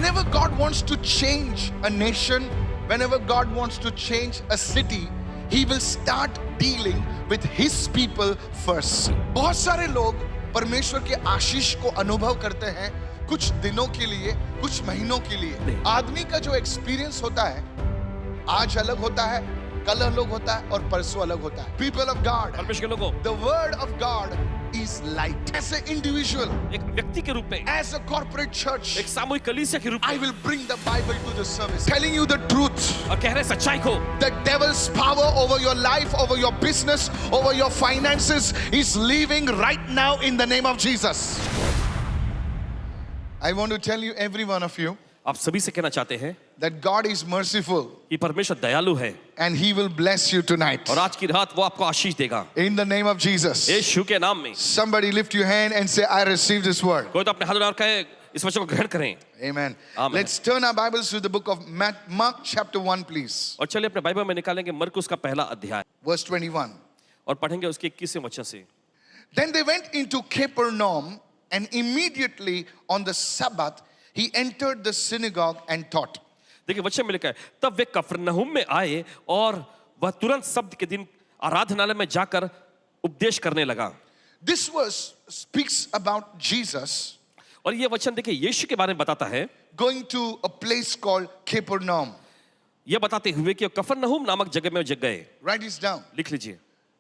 Whenever God wants to change a nation, whenever God wants to change a city, He will start dealing with His people first. बहुत सारे लोग परमेश्वर के आशीष को अनुभव करते हैं कुछ दिनों के लिए, कुछ महीनों के लिए। आदमी का जो एक्सपीरियंस होता है आज अलग होता है, कल अलग होता है और परसों अलग होता है। People of God, परमेश्वर के लोगों, the word of God is light. As an individual, एक व्यक्ति के रूप में, as a corporate church, एक सामूहिक कलीसिया के रूप I में, will bring the Bible to the service, telling you the truth. और कह रहे सच्चाई को, The devil's power over your life, over your business, over your finances is leaving right now in the name of Jesus. I want to tell you, every one of you, आप सभी से कहना चाहते हैं that God is merciful कि परमेश्वर दयालु है and He will bless you tonight. और आज की रात वो आपको आशीष देगा In the name of Jesus. यीशु के नाम में। Somebody lift your hand and say, I receive this word. कोई तो अपने हाथ उठाकर कहे इस वचन को ग्रहण करें। Amen. Amen. Let's turn our Bibles to the book of Mark chapter 1, please. और चलिए अपने बाइबल में निकालेंगे मरकुस का पहला अध्याय Verse 21. और पढ़ेंगे उसके 21वें वचन से। Then they went into Capernaum, and immediately on the Sabbath he entered the synagogue and taught. देखिए वचन में लिखा है, तब वे कफरनहूम में आए और वह तुरंत सब्त के दिन आराधनालय में जाकर उपदेश करने लगा। This verse speaks about Jesus और ये वचन देखिए यीशु के बारे में बताता है, going to a place called Capernaum. ये बताते हुए कि कफरनहूम नामक जगह में जग गए। Write this down. लिख लीजिए।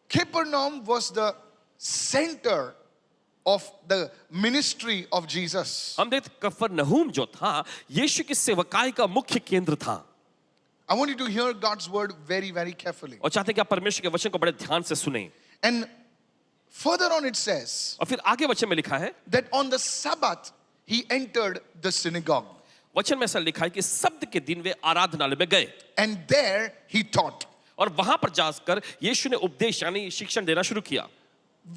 Capernaum was the center of the ministry of Jesus. हम देखते कफरनहूम जो था यीशु की सेवकाई का मुख्य केंद्र था। I want you to hear God's word very, very carefully. और चाहते हैं कि आप परमेश्वर के वचन को बड़े ध्यान से सुनें। And further on it says और फिर आगे वचन में लिखा है, that on the Sabbath he entered the synagogue. वचन में ऐसा लिखा है कि सब्त के दिन वे आराधनालय में गए And there he taught. और वहां पर जाकर यीशु ने उपदेश यानी शिक्षण देना शुरू किया।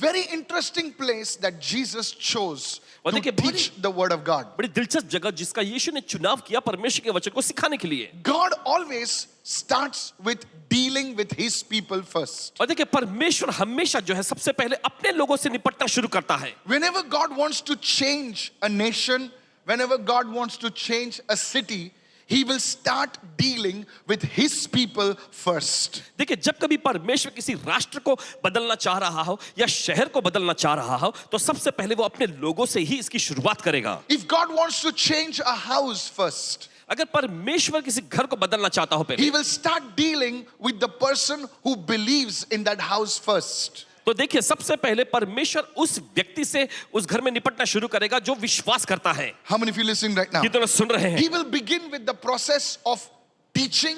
Very interesting place that Jesus chose और to देखिए teach the word of God. बड़ी दिलचस्प जगह जिसका यीशु ने चुनाव किया परमेश्वर के वचन को सिखाने के लिए। God always starts with dealing with his people first. और देखिए परमेश्वर हमेशा जो है सबसे पहले अपने लोगों से निपटना शुरू करता है। Whenever God wants to change a nation, whenever God wants to change a city, he will start dealing with his people first. देखिए जब कभी परमेश्वर किसी राष्ट्र को बदलना चाह रहा हो या शहर को बदलना चाह रहा हो तो सबसे पहले वो अपने लोगों से ही इसकी शुरुआत करेगा। If God wants to change a house first, अगर परमेश्वर किसी घर को बदलना चाहता हो पहले, he will start dealing with the person who believes in that house first. तो देखिए सबसे पहले परमेश्वर उस व्यक्ति से उस घर में निपटना शुरू करेगा जो विश्वास करता है। How many of you listening right now? कितने सुन रहे हैं? He will begin with the process of teaching.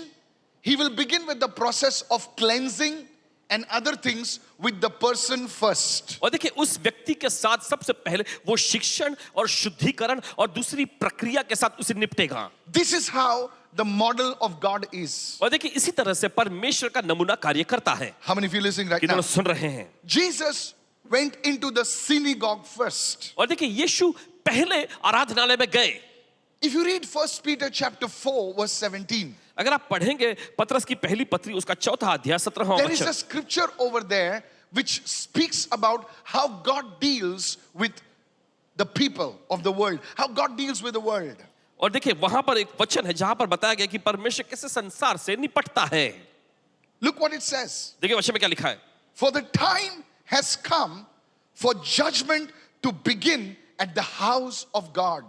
He will begin with the process of cleansing and other things with the person first. और देखिए उस व्यक्ति के साथ सबसे पहले वो शिक्षण और शुद्धिकरण और दूसरी प्रक्रिया के साथ उसे निपटेगा। This is how the model of God is. और देखिए इसी तरह से परमेश्वर का नमूना कार्य करता है। How many of you listening right कितने now? सुन रहे हैं? Jesus went into the synagogue first. और देखिए यीशु पहले आराधनालय में गए। If you read 1 Peter chapter 4 verse 17, अगर आप पढ़ेंगे पतरस की पहली पत्री उसका चौथा अध्याय 17वां there is a वचन, scripture over there which speaks about how God deals with the people of the world, how God deals with the world. और देखिए वहां पर एक वचन है जहां पर बताया गया कि परमेश्वर कैसे संसार से निपटता है। Look what it says. देखिए वचन में क्या लिखा है, For the time has come for judgment to begin at the house of God.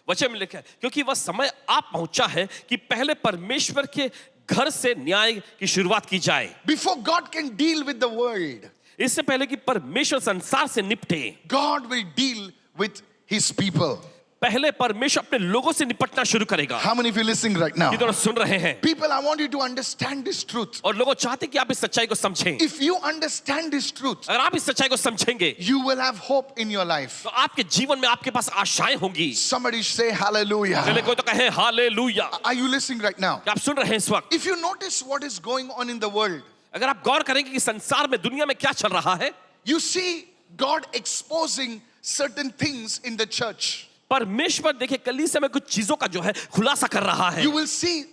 वचन में लिखा है क्योंकि वह समय आ पहुंचा है कि पहले परमेश्वर के घर से न्याय की शुरुआत की जाए। Before God can deal with the world, इससे पहले कि परमेश्वर संसार से निपटे, God will deal with his people. पहले परमेश्वर अपने लोगों से निपटना शुरू करेगा। How many of you listening right now? कितने सुन रहे हैं? People, I want you to understand this truth. और लोगों चाहते हैं कि आप इस सच्चाई को समझें। If you understand this truth, अगर आप इस सच्चाई को समझेंगे you will have hope in your life. तो आपके जीवन में आपके पास आशाएं होंगी। Somebody say hallelujah. चलिए कोई तो कहे hallelujah. Are you listening right now? क्या आप सुन रहे हैं इस वक्त? If you notice what is going on in the world, अगर आप गौर करेंगे कि संसार में दुनिया में क्या चल रहा है, you see God exposing certain things in the church. परमेश्वर देखिए कलीसिया में कुछ चीजों का जो है खुलासा कर रहा है। You will see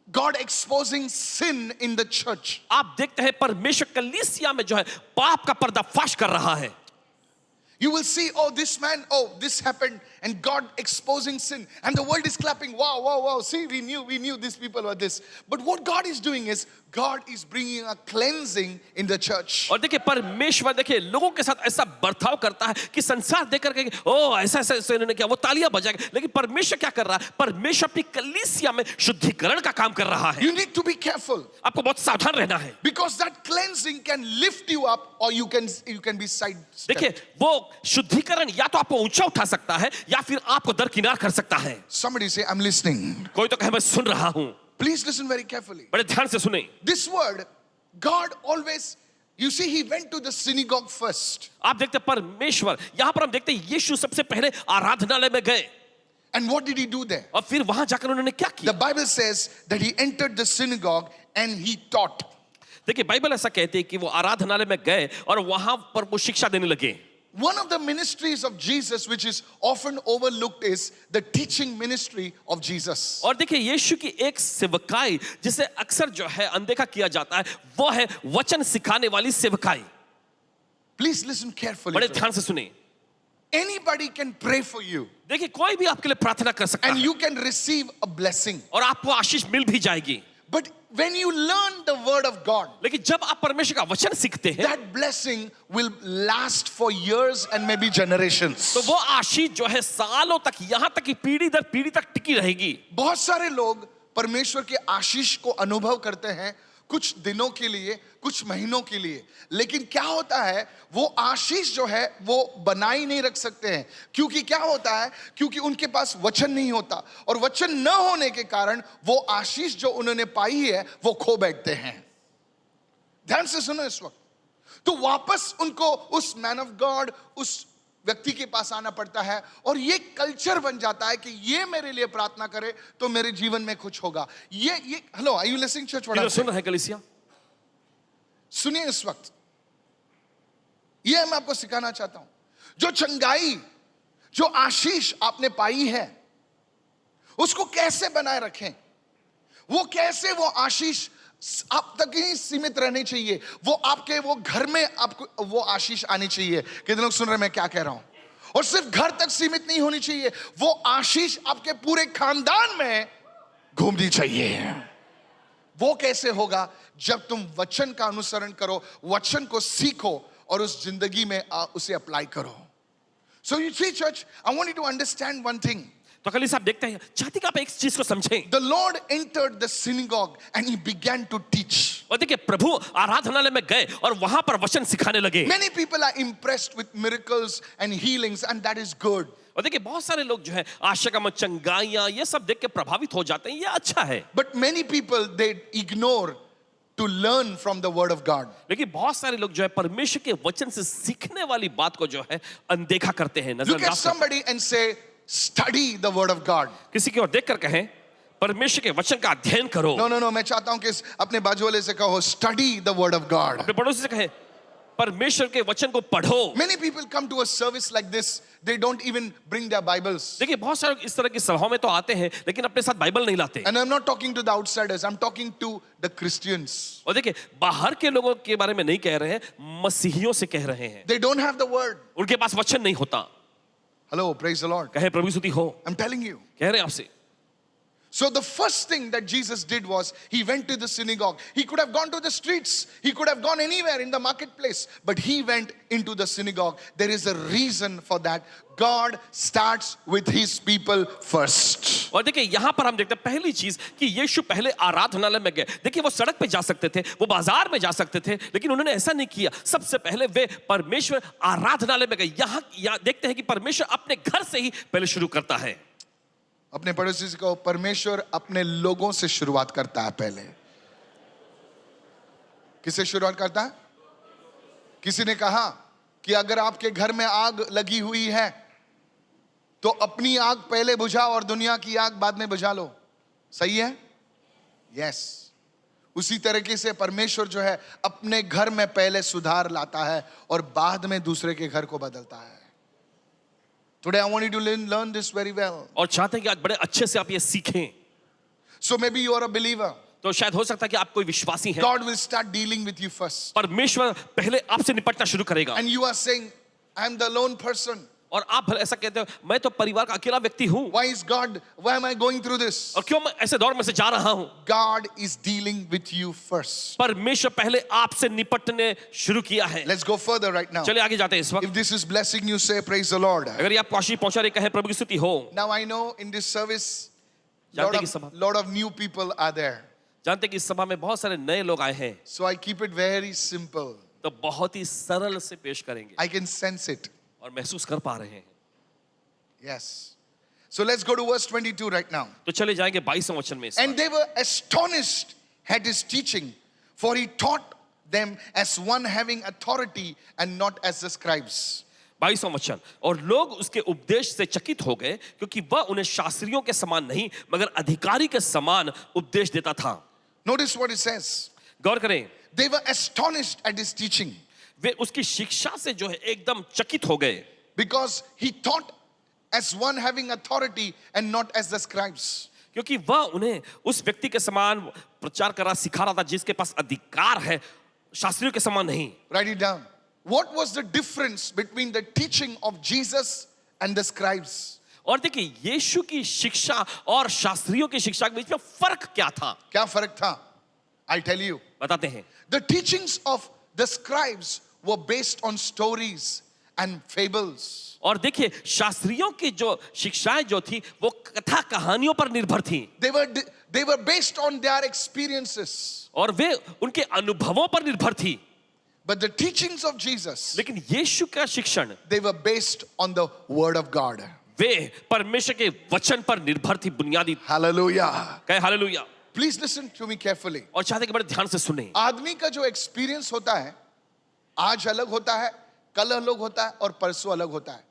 God exposing sin in the church. आप देखते हैं परमेश्वर कलीसिया में जो है पाप का पर्दाफाश कर रहा है। You will see, oh, this man, oh, this happened, and God exposing sin, and the world is clapping. Wow, wow, wow. See, we knew these people were this. But what God is doing is, God is bringing a cleansing in the church. और देखिए परमेश्वर देखिए लोगों के साथ ऐसा बर्ताव करता है कि संसार देख करके ओ ऐसा ऐसा ऐसा इन्होंने किया, वो तालियां बजाएंगे, लेकिन परमेश्वर क्या कर रहा है? परमेश्वर अपनी कलीसिया में शुद्धिकरण का काम कर रहा है। You need to be careful, आपको बहुत सावधान रहना है, because that cleansing can lift you up, or you can be sidestepped. देखिए वो शुद्धिकरण या तो आपको ऊंचा उठा सकता है या फिर आपको दरकिनार कर सकता है। Somebody say, I'm listening. कोई तो कहे मैं सुन रहा हूं। Please listen very carefully. बड़े ध्यान से सुने। This word, God always, you see, he went to the synagogue first. आप देखते हैं परमेश्वर, यहां पर हम देखते हैं यीशु सबसे पहले आराधनालय में गए। And what did he do there? और फिर वहां जाकर उन्होंने क्या The किया? Bible says that he entered the synagogue and he taught. देखिए बाइबल ऐसा कहते हैं कि वो आराधनालय में गए और वहां पर वो शिक्षा देने लगे। One of the ministries of Jesus which is often overlooked is the teaching ministry of Jesus. और देखिए यीशु की एक सेवकाई जिसे अक्सर जो है अनदेखा किया जाता है, वो है वचन सिखाने वाली सेवकाई। Please listen carefully. बड़े to ध्यान it. से सुने। Anybody can pray for you देखिए कोई भी आपके लिए प्रार्थना कर सकता and है you can receive a blessing. और आपको आशीष मिल भी जाएगी, But when you learn the word of God, लेकिन जब आप परमेश्वर का वचन सीखते हैं that blessing will last for years and maybe generations. तो वो आशीष जो है सालों तक, यहां तक कि पीढ़ी दर पीढ़ी तक टिकी रहेगी। बहुत सारे लोग परमेश्वर के आशीष को अनुभव करते हैं कुछ दिनों के लिए, कुछ महीनों के लिए, लेकिन क्या होता है, वो आशीष जो है वो बनाए नहीं रख सकते हैं। क्योंकि क्या होता है, क्योंकि उनके पास वचन नहीं होता, और वचन न होने के कारण वो आशीष जो उन्होंने पाई है वो खो बैठते हैं। ध्यान से सुनो इस वक्त, तो वापस उनको उस मैन ऑफ गॉड, उस व्यक्ति के पास आना पड़ता है, और ये कल्चर बन जाता है कि ये मेरे लिए प्रार्थना करे तो मेरे जीवन में कुछ होगा। ये hello, are you listening church? इधर सुन रहे हैं कलीसिया? सुनिए इस वक्त, ये मैं आपको सिखाना चाहता हूं। जो चंगाई, जो आशीष आपने पाई है, उसको कैसे बनाए रखें, वो कैसे वो आशीष आप तक ही सीमित रहनी चाहिए, वो आपके वो घर में आपको वो आशीष आनी चाहिए। कितने लोग सुन रहे हैं मैं क्या कह रहा हूं? और सिर्फ घर तक सीमित नहीं होनी चाहिए, वो आशीष आपके पूरे खानदान में घूमनी चाहिए। वो कैसे होगा? जब तुम वचन का अनुसरण करो, वचन को सीखो और उस जिंदगी में उसे अप्लाई करो। So you see church, I want you to understand one thing. तो कलीसिया आप देखते हैं, चाहते कि आप एक चीज को समझें। The Lord entered the synagogue and he began to teach. और देखिए प्रभु आराधनालय में गए और वहां पर वचन सिखाने लगे। Many people are impressed with miracles and healings, and that is good. और देखिए बहुत सारे लोग जो है आशा का मत, चंगाइयां, ये सब देख के प्रभावित हो जाते हैं, ये अच्छा है। But many people, they ignore to learn from the word of God. लेकिन बहुत सारे लोग जो है परमेश्वर के वचन से सीखने वाली बात को जो है अनदेखा करते हैं, Look at नजरअंदाज करते हैं। somebody and say, study the word of God. किसी की ओर देखकर कहें परमेश्वर के वचन का अध्ययन करो। No, मैं चाहता हूं कि अपने बाजू वाले से कहो, study the word of God. अपने पड़ोसी से कहें परमेश्वर के वचन को पढ़ो। Many people come to a service like this, they don't even bring their Bibles. देखिए बहुत सारे लोग इस तरह की सभाओं में तो आते हैं लेकिन अपने साथ बाइबल नहीं लाते। And I'm not talking to the outsiders, I'm talking to the Christians. और देखिए बाहर के लोगों के बारे में नहीं कह रहे हैं, मसीहियों से कह रहे हैं। They don't have the word. उनके पास वचन नहीं होता। Hello, praise the Lord. कहे प्रभु स्तुति हो, I'm telling you. कह रहे हैं आपसे। So the first thing that Jesus did was he went to the synagogue. He could have gone to the streets. He could have gone anywhere in the marketplace. But he went into the synagogue. There is a reason for that. God starts with his people first. और देखिए यहाँ पर हम देखते हैं पहली चीज कि यीशु पहले आराधनालय में गए। देखिए वो सड़क पे जा सकते थे, वो बाजार में जा सकते थे, लेकिन उन्होंने ऐसा नहीं किया। सबसे पहले वे परमेश्वर आराधनालय में गए। यहाँ देखते हैं कि परमेश्वर अपने घर से ही पहले शुरू करता है। अपने पड़ोसी से कहो, परमेश्वर अपने लोगों से शुरुआत करता है। पहले किससे शुरुआत करता है? किसी ने कहा कि अगर आपके घर में आग लगी हुई है तो अपनी आग पहले बुझाओ और दुनिया की आग बाद में बुझा लो। सही है? यस। उसी तरीके से परमेश्वर जो है अपने घर में पहले सुधार लाता है और बाद में दूसरे के घर को बदलता है। Today I want you to learn this very well. और चाहते हैं कि आज बड़े अच्छे से आप ये सीखें। So maybe you are a believer. तो शायद हो सकता है कि आप कोई विश्वासी हैं। God will start dealing with you first. परमेश्वर पहले आपसे निपटना शुरू करेगा। And you are saying, I am the lone person. और आप भले ऐसा कहते हो, मैं तो परिवार का अकेला व्यक्ति हूं, Why is God, why am I going through this? और क्यों मैं ऐसे दौर में से जा रहा हूं? God is dealing with you first. परमेश्वर पहले आपसे निपटने शुरू किया है. Let's go further right now. चलिए आगे जाते हैं इस वक्त. If this is blessing you, say praise the Lord. अगर ये आपको आशीष पहुंचा रही, कहे प्रभु की स्तुति हो. Now I know in this service, जानते हैं कि सभा, lot of new people are there. जानते हैं कि इस सभा में बहुत सारे नए लोग आए हैं, So I keep it very simple. तो बहुत ही सरल से पेश करेंगे, I can sense it. और महसूस कर पा रहे हैं. Yes. So let's go to verse 22 right now. तो चले जाएंगे 22वें वचन में. And they were astonished at his teaching, for he taught them as one having authority and not as the scribes. 22वां वचन. और लोग उसके उपदेश से चकित हो गए, क्योंकि वह उन्हें शास्त्रियों के समान नहीं मगर अधिकारी के समान उपदेश देता था. Notice what it says. गौर करें, They were astonished at his teaching वे उसकी शिक्षा से जो है एकदम चकित हो गए, because he taught as one having authority and not as the scribes. क्योंकि वह उन्हें उस व्यक्ति के समान प्रचार करा सिखा रहा था जिसके पास अधिकार है, शास्त्रियों के समान नहीं. Write it down. What was the difference between the teaching of Jesus and the scribes? और देखिए, यीशु की शिक्षा और शास्त्रियों की शिक्षा के बीच में फर्क क्या था? क्या फर्क था? I'll tell you. बताते हैं. The teachings of the scribes were based on stories and fables. और देखिए, शास्त्रियों की जो शिक्षाएं जो थी वो कथा कहानियों पर निर्भर थी, They were based on their experiences. और वे उनके अनुभवों पर निर्भर थी. But the teachings of Jesus, लेकिन यीशु का शिक्षण, they were based on the word of God. वे परमेश्वर के वचन पर निर्भर थी, बुनियादी. Hallelujah. कहे hallelujah. Please listen to me carefully. और चाहते कि बड़े ध्यान से सुने. आदमी का जो एक्सपीरियंस होता है, आज अलग होता है, कल अलग होता है और परसों अलग होता है.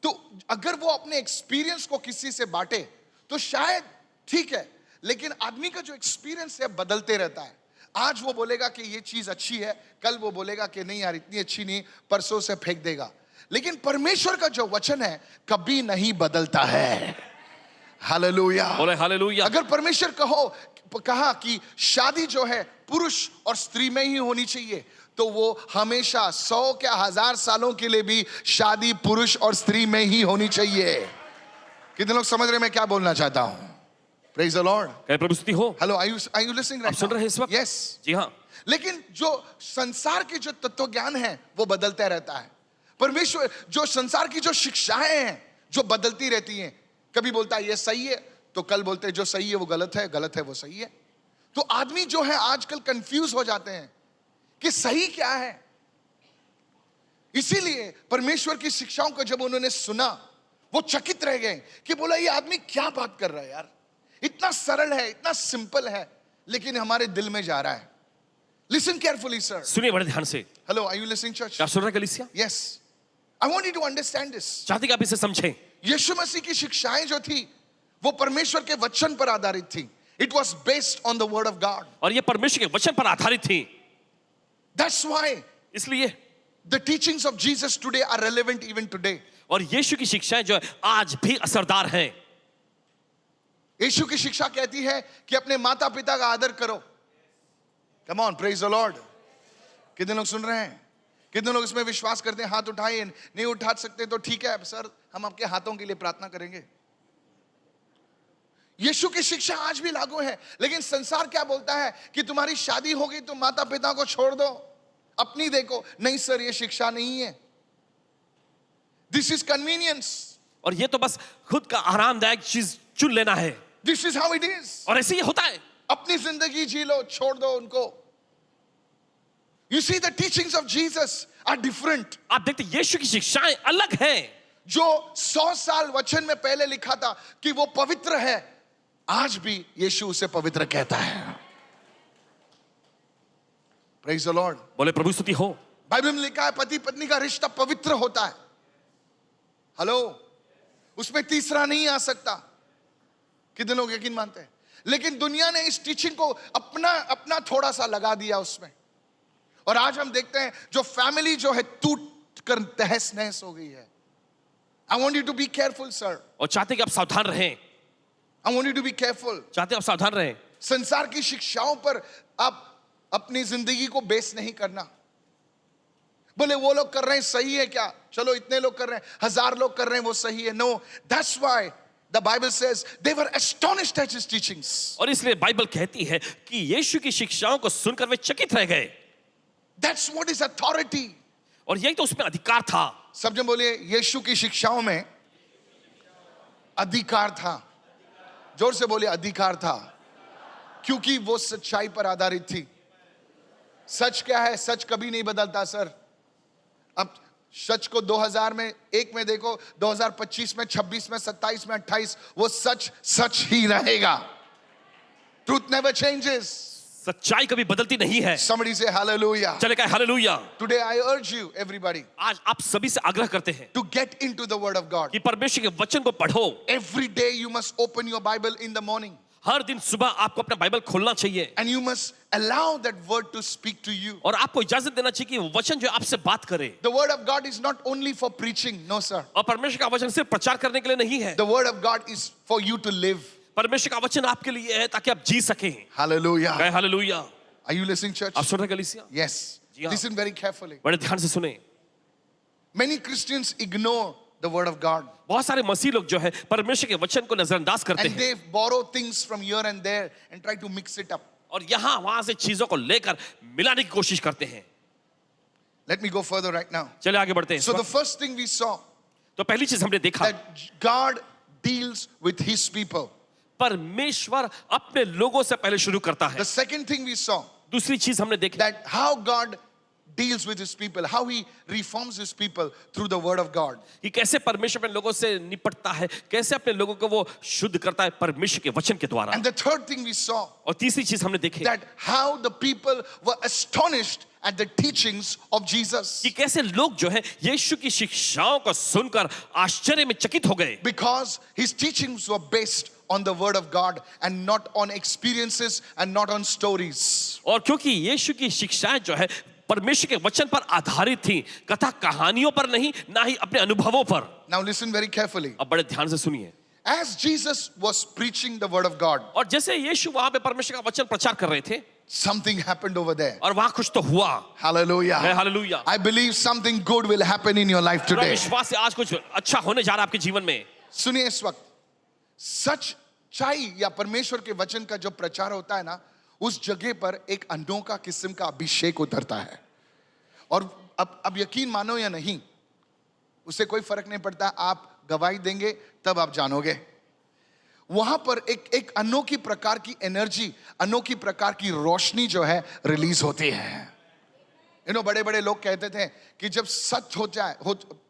तो अगर वो अपने एक्सपीरियंस को किसी से बांटे तो शायद ठीक है, लेकिन आदमी का जो एक्सपीरियंस है बदलते रहता है. आज वो बोलेगा कि ये चीज अच्छी है, कल वो बोलेगा कि नहीं यार इतनी अच्छी नहीं, परसों से फेंक देगा. लेकिन परमेश्वर का जो वचन है कभी नहीं बदलता है. हालेलुया. बोले हालेलुया. अगर परमेश्वर कहा कि शादी जो है पुरुष और स्त्री में ही होनी चाहिए, तो वो हमेशा 100 क्या 1000 सालों के लिए भी शादी पुरुष और स्त्री में ही होनी चाहिए. कितने लोग समझ रहे हैं मैं क्या बोलना चाहता हूं? Praise the Lord. कहे प्रभु स्तुति हो. Hello, are you listening right आप सुन now? रहे हैं इस वक्त? Yes. जी हाँ. लेकिन जो संसार के जो तत्व ज्ञान है वो बदलता रहता है. परमेश्वर जो संसार की जो शिक्षाएं हैं जो बदलती रहती हैं, कभी बोलता है ये सही है, तो कल बोलते हैं जो सही है वो गलत है, गलत है वो सही है. तो आदमी जो है आजकल कंफ्यूज हो जाते हैं कि सही क्या है. इसीलिए परमेश्वर की शिक्षाओं को जब उन्होंने सुना वो चकित रह गए कि बोला ये आदमी क्या बात कर रहा है यार, इतना सरल है, इतना सिंपल है, लेकिन हमारे दिल में जा रहा है. Listen carefully, sir. सुनिए बड़े ध्यान से. Hello, are you listening, church? क्या सुन रहे हैं कलीसिया? Yes. I want you to understand this. चाहते कि आप इसे समझें. यीशु मसीह की शिक्षाएं जो थी वो परमेश्वर के वचन पर आधारित थी. It was based on the word of God. और ये परमेश्वर के वचन पर आधारित थी. That's why इसलिए the teachings of Jesus today are relevant even today. और यीशु की शिक्षाएं जो है आज भी असरदार हैं. यीशु की शिक्षा कहती है कि अपने माता पिता का आदर करो. Come on, praise the Lord. कितने लोग सुन रहे हैं? कितने लोग इसमें विश्वास करते हैं? हाथ उठाइए. नहीं उठा सकते तो ठीक है सर, हम आपके हाथों के लिए प्रार्थना करेंगे. यीशु की शिक्षा आज भी लागू है, लेकिन संसार क्या बोलता है कि तुम्हारी शादी हो गई तो माता पिता को छोड़ दो, अपनी देखो. नहीं सर, ये शिक्षा नहीं है. This is convenience. और ये तो बस खुद का आरामदायक चीज चुन लेना है. This is how it is. और ऐसे ही होता है. अपनी जिंदगी जी लो, छोड़ दो उनको. You see, the teachings of Jesus are different. आप देखते यीशु की शिक्षाएं अलग हैं. जो 100 साल वचन में पहले लिखा था कि वो पवित्र है, आज भी यीशु उसे पवित्र कहता है. Praise the Lord. बोले प्रभु स्तुति हो. बाइबल में लिखा है पति पत्नी का रिश्ता पवित्र होता है. हेलो, उसमें तीसरा नहीं आ सकता. कितने लोग यकीन मानते हैं? लेकिन दुनिया ने इस टीचिंग को अपना थोड़ा सा लगा दिया उसमें, और आज हम देखते हैं जो फैमिली जो है टूट कर तहस नहस हो गई है. I want you to be careful, sir. और चाहते कि आप सावधान रहें. I want you to be careful. चाहते आप सावधान रहें. संसार की शिक्षाओं पर आप अपनी जिंदगी को बेस नहीं करना. बोले वो लोग कर रहे हैं सही है क्या, चलो इतने लोग कर रहे हैं, 1000 लोग कर रहे हैं वो सही है. No, that's why the Bible says they were astonished at his teachings. और इसलिए बाइबल कहती है कि यीशु की शिक्षाओं को सुनकर वे चकित रह गए. That's what is authority. और यही तो उसमें अधिकार था. सब जन बोलिए यीशु की शिक्षाओं में अधिकार था. जोर से बोलिए अधिकार था, क्योंकि वो सच्चाई पर आधारित थी. सच क्या है? सच कभी नहीं बदलता सर. अब सच को 2000 में, एक में देखो, 2025 में, 26 में, 27 में, 28, वो सच सच ही रहेगा. Truth never changes. सच्चाई कभी बदलती नहीं है. Somebody say hallelujah. चले कहे hallelujah. Today I urge you everybody आज आप सभी से आग्रह करते हैं to get into the word of God. कि परमेश्वर के वचन को पढ़ो. Every day you must open your Bible in the morning हर दिन सुबह आपको अपना बाइबल खोलना चाहिए. and you must allow that word to speak to you. और आपको इजाजत देना चाहिए कि वो वचन जो आपसे बात करे. The word of God is not only for preaching, no sir. और परमेश्वर का वचन सिर्फ प्रचार करने के लिए नहीं है. The word of God is for you to live. परमेश्वर का वचन आपके लिए है ताकि आप जी सकें. Hallelujah. कहे hallelujah. Are you listening, church? आप सुन रहे हैं कलीसिया? Yes. जी हाँ. Listen very carefully. बड़े ध्यान से सुने. Many Christians ignore the word of God बहुत सारे मसीह लोग जो है परमेश्वर के वचन को नजरअंदाज करते and हैं they borrow things from here and there and try to mix it up. और यहाँ वहां से चीजों को लेकर मिलाने की कोशिश करते हैं. Let me go further right now. चले आगे बढ़ते हैं. So the first thing we saw तो पहली चीज हमने देखा that God deals with his people. परमेश्वर अपने लोगों से पहले शुरू करता है. The second thing we saw दूसरी चीज हमने देखी that how God deals with his people, how he reforms his people through the word of God. कि कैसे परमेश्वर अपने लोगों से निपटता है, कैसे अपने लोगों को वो शुद्ध करता है परमेश्वर के वचन के द्वारा. And the third thing we saw और तीसरी चीज हमने देखी that how the people were astonished at the teachings of Jesus कि कैसे लोग जो है यीशु की शिक्षाओं को सुनकर आश्चर्य में चकित हो गए. because his teachings were based on the word of God and not on experiences and not on stories. और क्योंकि यीशु की शिक्षाएं जो है परमेश्वर के वचन पर आधारित थी, कथा कहानियों पर नहीं, ना ही अपने अनुभवों पर. Now listen very carefully. अब बड़े ध्यान से सुनिए. As Jesus was preaching the word of God, और जैसे यीशु वहां पे परमेश्वर का वचन प्रचार कर रहे थे something happened over there. और वहां कुछ तो हुआ. Hallelujah. Hallelujah. I believe something good will happen in your life मेरा today. विश्वास से आज कुछ अच्छा होने जा रहा है आपके जीवन में. सुनिए इस वक्त सच्चाई या परमेश्वर के वचन का जो प्रचार होता है ना, उस जगह पर एक अनोखा किस्म का अभिषेक उतरता है. और अब यकीन मानो या नहीं, उससे कोई फर्क नहीं पड़ता. आप गवाही देंगे तब आप जानोगे. वहां पर एक अनोखी प्रकार की एनर्जी, अनोखी प्रकार की रोशनी जो है रिलीज होती है. बड़े बड़े लोग कहते थे कि जब सच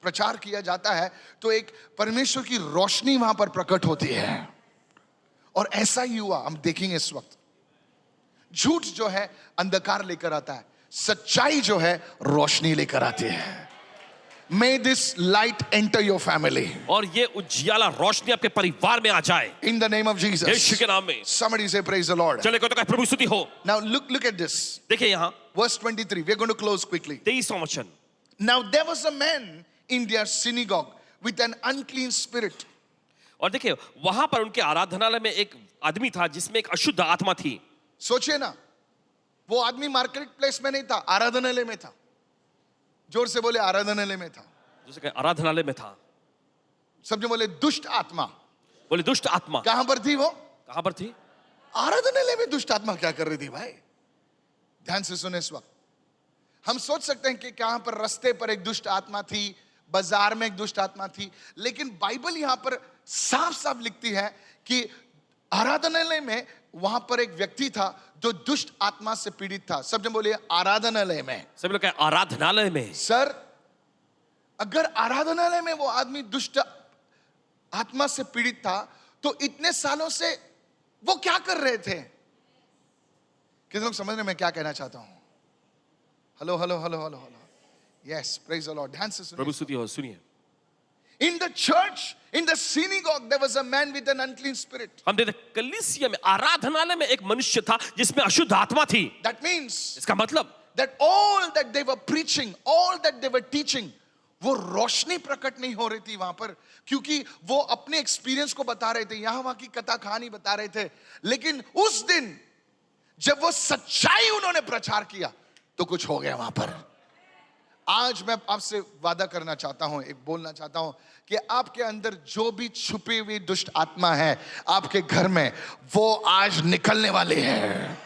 प्रचार किया जाता है तो एक परमेश्वर की रोशनी वहां पर प्रकट होती है. और ऐसा ही हुआ. हम देखेंगे इस वक्त झूठ जो है अंधकार लेकर आता है, सच्चाई जो है रोशनी लेकर आती है. May this light enter your family. और ये उजियाला रोशनी आपके परिवार में आ जाए In the name of Jesus. यीशु के नाम में. Somebody say praise the Lord. चले को तो कहे प्रभु स्तुति हो. Now look at this. देखिए यहाँ Verse 23. We're going to close quickly. 23वां वचन. Now there was a man in their synagogue with an unclean spirit. और देखिए वहां पर उनके आराधनालय में एक आदमी था जिसमें एक अशुद्ध आत्मा थी. सोचिए ना, वो आदमी मार्केट प्लेस में नहीं था, आराधनालय में था. जोर से बोले आराधनालय में था. जैसे कि आराधनालय में था. सब जो बोले दुष्ट आत्मा. बोले दुष्ट आत्मा कहां पर थी वो? कहां पर थी? आराधनालय में दुष्ट आत्मा क्या कर रही थी भाई? ध्यान से सुने इस वक्त. हम सोच सकते हैं कि कहां पर रास्ते पर एक दुष्ट आत्मा थी, बाजार में एक दुष्ट आत्मा थी, लेकिन बाइबल यहां पर साफ साफ लिखती है कि आराधनालय में वहां पर एक व्यक्ति था जो दुष्ट आत्मा से पीड़ित था. सब जन बोलिए आराधनालय में. सभी लोग कहे आराधनालय में. सर, अगर आराधनालय में वो आदमी दुष्ट आत्मा से पीड़ित था तो इतने सालों से वो क्या कर रहे थे? कितने लोग समझ रहे मैं क्या कहना चाहता हूं? Hello hello hello hello hello. Yes, praise the Lord. ध्यान से सुनिए. प्रभु स्तुति हो. सुनिए. In the church, in the synagogue, there was a man with an unclean spirit. हम देखते कलीसिया में आराधनालय में एक मनुष्य था जिसमें अशुद्ध आत्मा थी. That means इसका मतलब that all that they were preaching, all that they were teaching, वो रोशनी प्रकट नहीं हो रही थी वहां पर, क्योंकि वो अपने एक्सपीरियंस को बता रहे थे, यहां वहां की कथा कहानी बता रहे थे. लेकिन उस दिन जब वो सच्चाई उन्होंने प्रचार किया तो कुछ हो गया वहां पर. आज मैं आपसे वादा करना चाहता हूं, एक बोलना चाहता हूं कि आपके अंदर जो भी छुपी हुई दुष्ट आत्मा है आपके घर में, वो आज निकलने वाली है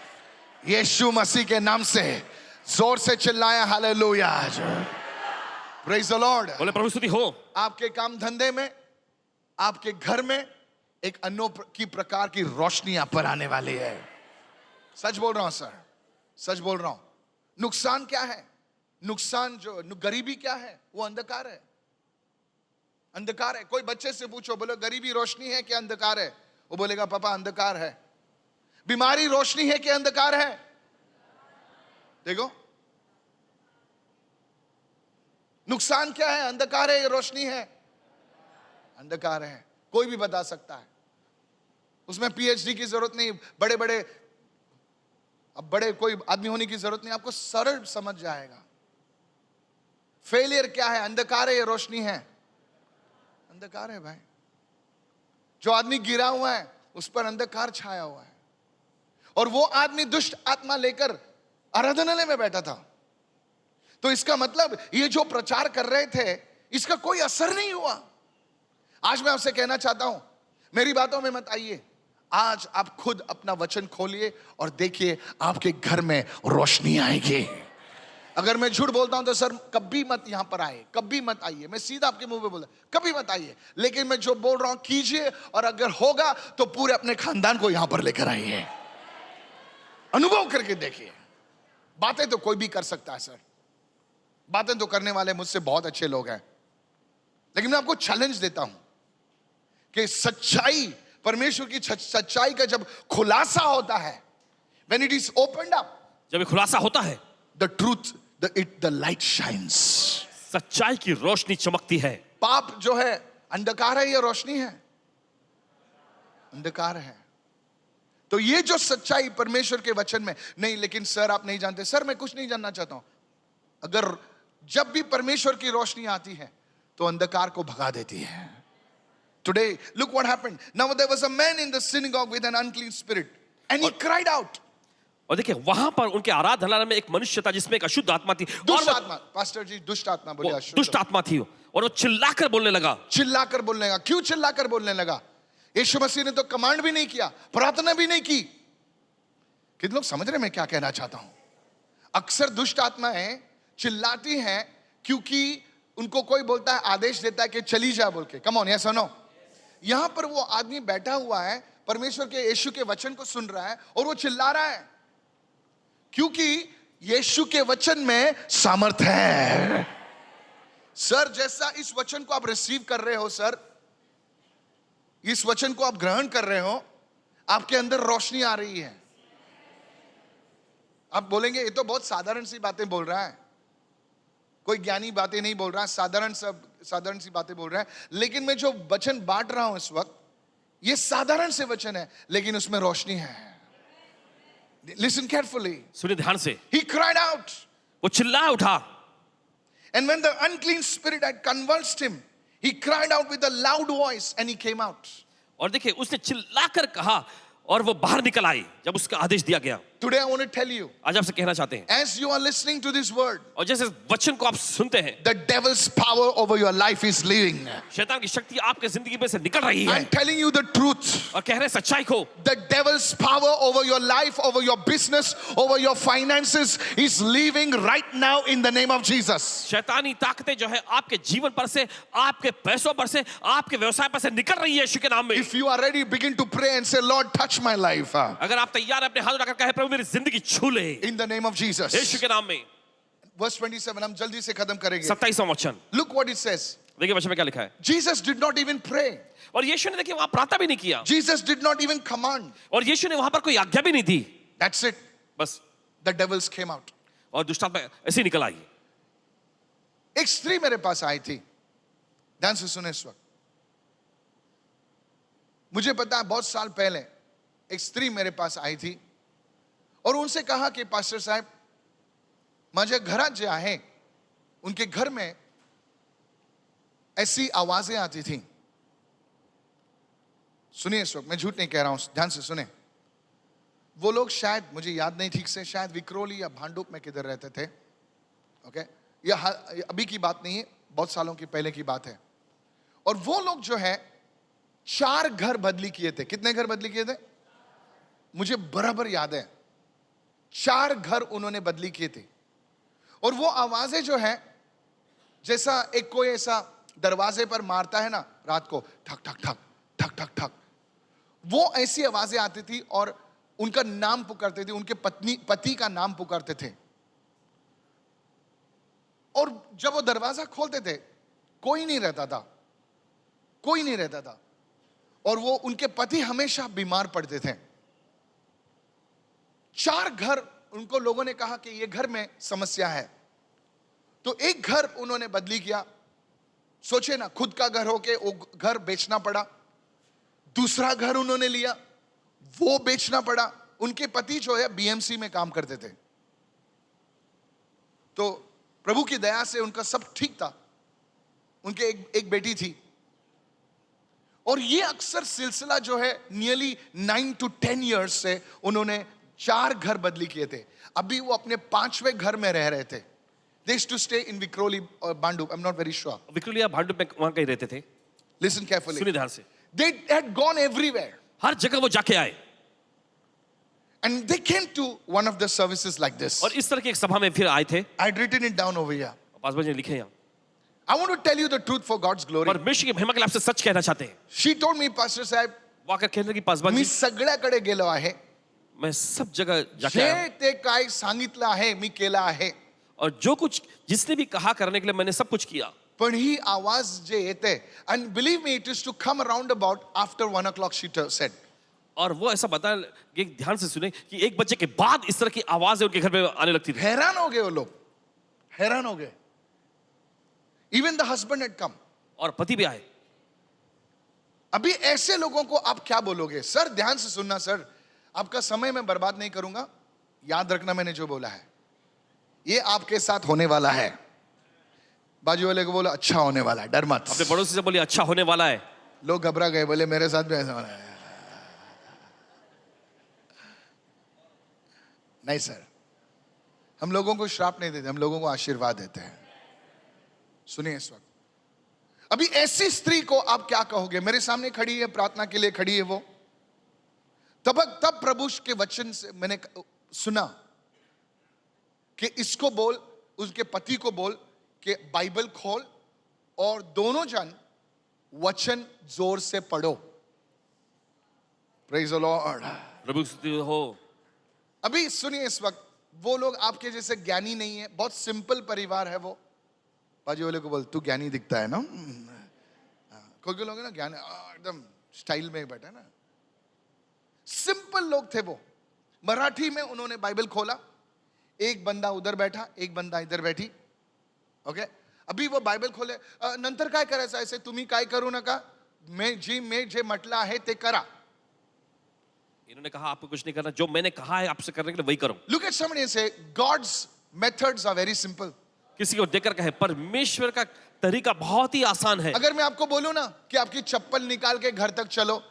यीशु मसीह के नाम से। जोर से चिल्लाया हालेलुया। Praise the Lord. बोले प्रभु स्तुति हो। आपके काम धंधे में, आपके घर में एक अनोखी प्रकार की रोशनी आप पर आने वाली है। सच बोल रहा हूं सर, सच बोल रहा हूं। नुकसान क्या है? नुकसान जो गरीबी क्या है? वो अंधकार है, अंधकार है। कोई बच्चे से पूछो, बोलो गरीबी रोशनी है कि अंधकार है? वो बोलेगा पापा अंधकार है। बीमारी रोशनी है कि अंधकार है? देखो, नुकसान क्या है? अंधकार है या रोशनी है? अंधकार है। कोई भी बता सकता है, उसमें पीएचडी की जरूरत नहीं, बड़े बड़े अब बड़े कोई आदमी होने की जरूरत नहीं, आपको सरल समझ जाएगा। फेलियर क्या है? अंधकार है या रोशनी है? अंधकार है भाई। जो आदमी गिरा हुआ है उस पर अंधकार छाया हुआ है, और वो आदमी दुष्ट आत्मा लेकर आराधनालय में बैठा था। तो इसका मतलब ये जो प्रचार कर रहे थे इसका कोई असर नहीं हुआ। आज मैं आपसे कहना चाहता हूं, मेरी बातों में मत आइए। आज आप खुद अपना वचन खोलिए और देखिए आपके घर में रोशनी आएगी। अगर मैं झूठ बोलता हूं तो सर कभी मत यहां पर आए, कभी मत आइए। मैं सीधा आपके मुंह पे बोला कभी मत आइए, लेकिन मैं जो बोल रहा हूं कीजिए, और अगर होगा तो पूरे अपने खानदान को यहां पर लेकर आइए। अनुभव करके देखिए। बातें तो कोई भी कर सकता है सर, बातें तो करने वाले मुझसे बहुत अच्छे लोग हैं, लेकिन मैं आपको चैलेंज देता हूं कि सच्चाई, परमेश्वर की सच्चाई का जब खुलासा होता है, when it is opened up, जब ये खुलासा होता है, the truth, the light shines. सच्चाई की रोशनी चमकती है। पाप जो है अंधकार है या रोशनी है? अंधकार है। तो ये जो सच्चाई परमेश्वर के वचन में नहीं, लेकिन सर आप नहीं जानते। सर मैं कुछ नहीं जानना चाहता हूं। अगर जब भी परमेश्वर की रोशनी आती है तो अंधकार को भगा देती है। Today, look what happened. Now there was a man in the synagogue with an unclean spirit, and he cried out. और देखिए वहां पर उनके आराधनालय में एक मनुष्य था जिसमें एक अशुद्ध आत्मा थी। दुष्ट आत्मा, पास्टर जी दुष्ट आत्मा बोले, अशुद्ध दुष्ट आत्मा थी, और वो चिल्लाकर बोलने लगा। चिल्लाकर बोलने लगा। क्यों चिल्लाकर बोलने लगा? यीशु मसीह ने तो कमांड भी नहीं किया, प्रार्थना भी नहीं की। कितने लोग समझ रहे मैं क्या कहना चाहता हूं? अक्सर दुष्ट आत्माएं चिल्लाती हैं क्योंकि उनको कोई बोलता है, आदेश देता है कि चली जा बोल के। कम ऑन, यस और नो? यहां पर वो आदमी बैठा हुआ है, परमेश्वर के यीशु के वचन को सुन रहा है, और वो चिल्ला रहा है क्योंकि यीशु के वचन में सामर्थ्य है। सर जैसा इस वचन को आप रिसीव कर रहे हो, सर इस वचन को आप ग्रहण कर रहे हो, आपके अंदर रोशनी आ रही है। आप बोलेंगे ये तो बहुत साधारण सी बातें बोल रहा है, कोई ज्ञानी बातें नहीं बोल रहा है, साधारण सी बातें बोल रहा है। लेकिन मैं जो वचन बांट रहा हूं इस वक्त, ये साधारण से वचन है, लेकिन उसमें रोशनी है। Listen carefully. सुनिए ध्यान से। He cried out. वो चिल्ला उठा। And when the unclean spirit had convulsed him, he cried out with a loud voice and he came out. और देखिए उसने चिल्लाकर कहा और वो बाहर निकल आई जब उसका आदेश दिया गया। Today I want to tell you, आज आपसे कहना चाहते हैं, as you are listening to this word, और जैसे वचन को आप सुनते हैं, the devil's power over your life is leaving. शैतान की शक्ति आपके जिंदगी में से निकल रही है। I'm telling you the truth. और कह रहे हैं सच्चाई को। The devil's power over your life, over your business, over your finances is leaving right now in the name of Jesus. शैतानी ताकतें जो है आपके जीवन पर से, आपके पैसों पर से, आपके व्यवसाय पर से निकल रही है यीशु के नाम में। If you are ready, begin to pray and say, Lord, touch my life. अगर आप तैयार हैं, अपने हाथ उठाकर कहे प्रभु मेरी जिंदगी छू ले, In the name of Jesus. यीशु के नाम में। Verse 27, हम जल्दी से खत्म करेंगे। 27वां वचन Look what it says. देखिए वचन में क्या लिखा है। Jesus did not even pray. और यीशु ने देखिए वहां प्रार्थना भी नहीं किया, Jesus did not even command. और यीशु ने वहां पर कोई आज्ञा भी नहीं दी। That's it. बस The devils came out. और दुष्ट आत्मा ऐसे ही निकल आई। एक स्त्री मेरे पास आई थी, ध्यान से सुने इस वक्त। मुझे पता है बहुत साल पहले एक स्त्री मेरे पास आई थी और उनसे कहा कि पास्टर साहब माझ्या घरात जे आहे उनके घर में ऐसी आवाजें आती थी। सुनिए इस वक्त, मैं झूठ नहीं कह रहा हूं, ध्यान से सुने। वो लोग शायद, मुझे याद नहीं ठीक से, शायद विक्रोली या भांडुप में किधर रहते थे, ओके, ये अभी की बात नहीं है, बहुत सालों की पहले की बात है। और वो लोग जो है 4 घर बदली किए थे। कितने घर बदली किए थे? मुझे बराबर याद है, 4 घर उन्होंने बदली किए थे। और वो आवाजें जो है, जैसा एक कोई ऐसा दरवाजे पर मारता है ना रात को, ठक ठक ठक ठक ठक ठक, वो ऐसी आवाजें आती थी और उनका नाम पुकारते थे, उनके पति का नाम पुकारते थे। और जब वो दरवाजा खोलते थे कोई नहीं रहता था, कोई नहीं रहता था। और वो उनके पति हमेशा बीमार पड़ते थे। 4 घर उनको लोगों ने कहा कि ये घर में समस्या है, तो एक घर उन्होंने बदली किया। सोचे ना, खुद का घर हो के वो घर बेचना पड़ा। दूसरा घर उन्होंने लिया, वो बेचना पड़ा। उनके पति जो है बीएमसी में काम करते थे, तो प्रभु की दया से उनका सब ठीक था। उनके एक बेटी थी। और ये अक्सर सिलसिला जो है नियरली 9 to 10 years से उन्होंने 4 घर बदली किए थे। अभी वो अपने 5वें घर में रह रहे थे। They used to stay in Vikroli or Bandu, I'm not very sure. विक्रोलिया Bhandup में वहां कहीं रहते थे। Listen carefully. सुनिए ध्यान से। They had gone everywhere. हर जगह वो जाके आए And they came to one of the services like this. और इस तरह की एक सभा में फिर आए थे। I'd written it down over here. Paswan ji ने लिखे यहाँ। I want to tell you the truth for God's glory. परमेश्वर की महिमा के लिए आपसे सच कहना चाहते हैं। She told me, Pastor Sahib, वो आकर कहने लगी, पासवान मी जी सगळ्याकडे गेलो आहे, मैं सब जगह जाके जे आया ते काय सांगितलं आहे मी केलं आहे, और जो कुछ जिसने भी कहा करने के लिए मैंने सब कुछ किया। पण ही आवाज जे येते, and believe me, it is to come around about after 1 o'clock, she said. और वो ऐसा बता कि ध्यान से सुने कि 1 बजे के बाद इस तरह की आवाजें उनके घर में आने लगती थी। हैरान हो गए वो लोग, हैरान हो गए। Even the husband had come. और पति भी आए। अभी ऐसे लोगों को आप क्या बोलोगे? सर ध्यान से सुनना सर, आपका समय मैं बर्बाद नहीं करूंगा, याद रखना मैंने जो बोला है ये आपके साथ होने वाला है। बाजू वाले को बोलो अच्छा होने वाला है, डर मत। अपने पड़ोसी से बोलिए अच्छा होने वाला है। लोग घबरा गए, बोले मेरे साथ भी ऐसा होना है। नहीं सर, हम लोगों को श्राप नहीं देते, हम लोगों को आशीर्वाद देते हैं। सुनिए इस वक्त, अभी ऐसी स्त्री को आप क्या कहोगे? मेरे सामने खड़ी है, प्रार्थना के लिए खड़ी है वो। तब प्रभु के वचन से मैंने सुना कि इसको बोल, उसके पति को बोल कि बाइबल खोल और दोनों जन वचन जोर से पढ़ो। Praise the Lord. प्रभु स्तुति हो। अभी सुनिए इस वक्त, वो लोग आपके जैसे ज्ञानी नहीं है, बहुत सिंपल परिवार है वो। बाजू वाले को बोल तू ज्ञानी दिखता है ना। कोई कोई लोग है ना ज्ञानी, एकदम स्टाइल में बैठा है ना। सिंपल लोग थे वो। मराठी में उन्होंने बाइबल खोला, एक बंदा उधर बैठा, एक बंदा इधर बैठी। ओके, अभी वो बाइबल खोले, नंतर काय करायचं ऐसे, तुम्ही काय करू नका, मैं जे म्हटलं आहे ते करा। इन्होंने कहा आपको कुछ नहीं करना, जो मैंने कहा है आपसे करने के लिए वही करो। Look at somebody and say, God's methods are very simple. किसी को देखकर कहे परमेश्वर का तरीका बहुत ही आसान है। अगर मैं आपको बोलूं ना कि आपकी चप्पल निकाल के घर तक चलो,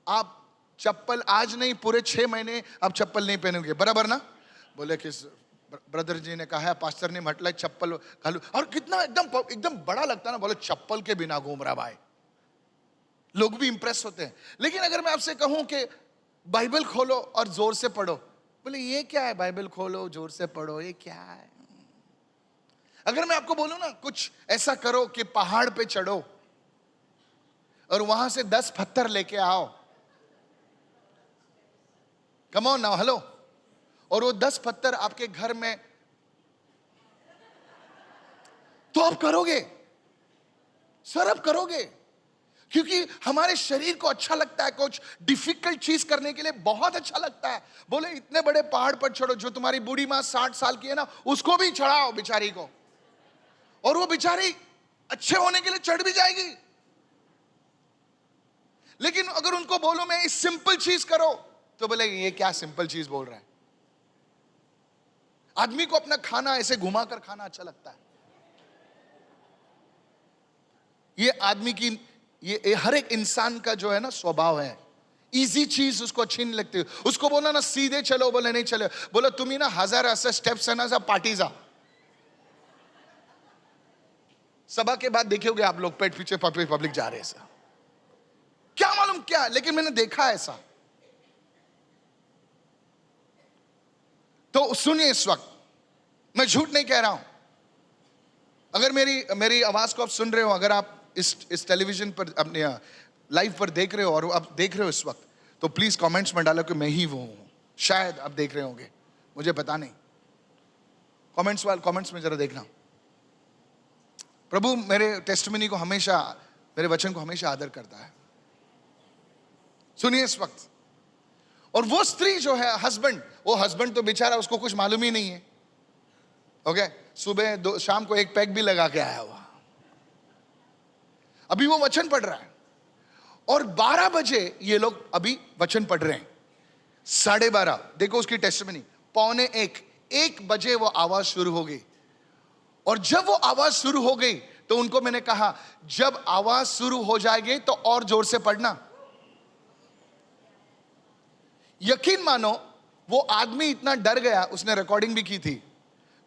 आप चप्पल आज नहीं पूरे 6 महीने आप चप्पल नहीं पहनोगे, बराबर ना? बोले कि ब्रदर जी ने कहा है, पास्टर ने म्हटलं चप्पल घालू, और कितना एकदम बड़ा लगता है ना, बोले चप्पल के बिना घूम रहा भाई। लोग भी इंप्रेस होते हैं। लेकिन अगर मैं आपसे कहूं कि बाइबल खोलो और जोर से पढ़ो, बोले ये क्या है? बाइबल खोलो जोर से पढ़ो, ये क्या है? अगर मैं आपको बोलूं ना कुछ ऐसा करो कि पहाड़ पे चढ़ो और वहां से 10 पत्थर लेके आओ, कम ऑन नाउ, हेलो, और वो 10 पत्थर आपके घर में, तो आप करोगे सर, आप करोगे, क्योंकि हमारे शरीर को अच्छा लगता है कुछ डिफिकल्ट चीज करने के लिए, बहुत अच्छा लगता है। बोले इतने बड़े पहाड़ पर चढ़ो, जो तुम्हारी बूढ़ी मां 60 साल की है ना, उसको भी चढ़ाओ बेचारी को, और वो बेचारी अच्छे होने के लिए चढ़ भी जाएगी। लेकिन अगर उनको बोलो मैं इस सिंपल चीज करो, तो बोले ये क्या सिंपल चीज बोल रहा है? आदमी को अपना खाना ऐसे घुमाकर खाना अच्छा लगता है। ये आदमी की, ये हर एक इंसान का जो है ना स्वभाव है, इजी चीज उसको अच्छी नहीं लगती। उसको बोला ना सीधे चलो, बोले नहीं चलो, बोलो तुम्ही ना 1000 ऐसे स्टेप्स है ना, सब पार्टी जा, सभा के बाद देखोगे आप लोग पेट पीछे पब्लिक जा रहे हैं ऐसा, क्या मालूम क्या, लेकिन मैंने देखा ऐसा। तो सुनिए, इस वक्त मैं झूठ नहीं कह रहा हूं। अगर मेरी आवाज को आप सुन रहे हो, अगर आप इस टेलीविजन पर अपने लाइव पर देख रहे हो और आप देख रहे हो इस वक्त, तो प्लीज कमेंट्स में डालो कि मैं ही वो हूं। शायद आप देख रहे होंगे, मुझे पता नहीं। कमेंट्स में जरा देखना। प्रभु मेरे टेस्टिमनी को हमेशा, मेरे वचन को हमेशा आदर करता है। सुनिए इस वक्त, और वो स्त्री जो है, वो हस्बैंड तो बेचारा, उसको कुछ मालूम ही नहीं है। ओके, सुबह शाम को एक पैक भी लगा के आया हुआ, अभी वो वचन पढ़ रहा है। और 12 बजे ये लोग अभी वचन पढ़ रहे हैं, 12:30, देखो उसकी टेस्टिमनी, 12:45 बजे वो आवाज शुरू हो गई। और जब वो आवाज शुरू हो गई तो उनको मैंने कहा, जब आवाज शुरू हो जाएगी तो और जोर से पढ़ना। यकीन मानो वो आदमी इतना डर गया, उसने रिकॉर्डिंग भी की थी,